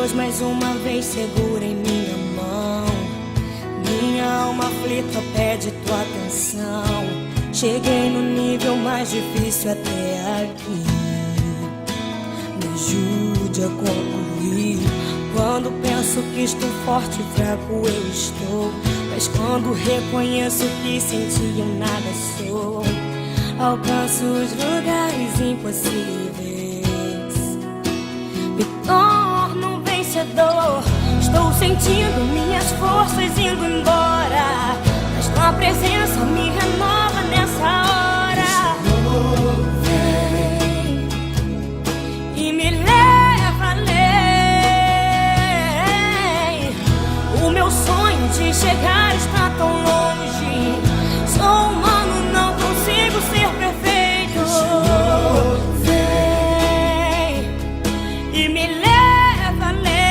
Deus mais uma vez segura em minha mão. Minha alma aflita pede tua atenção. Cheguei no nível mais difícil até aqui. Me ajude a concluir. Quando penso que estou forte e fraco eu estou, mas quando reconheço que sem ti eu nada sou, alcanço os lugares impossíveis. Me torno um vencedor. Estou sentindo minhas forças indo embora, mas tua presença me renova nessa hora. Vem e me leva além. O meu sonho de chegar está tão longe. Sou humano, não consigo ser perfeito. Vem e me leva além.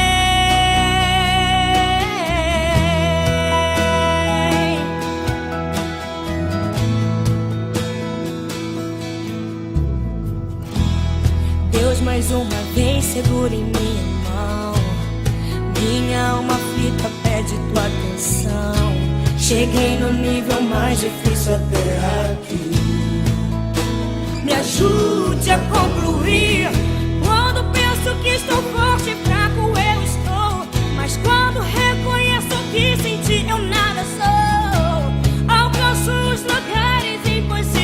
Deus mais uma vez segura em minha mão. Minha alma aflita pede tua atenção. Cheguei no nível mais difícil até aqui. Me ajude a concluir. Quando penso que estou forte e fraco eu estou, mas quando reconheço que sem ti eu nada sou, alcanço os lugares impossíveis.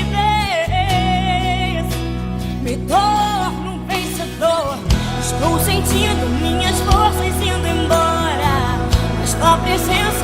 Me torno um vencedor. Estou sentindo minhas forças indo embora, mas tua presença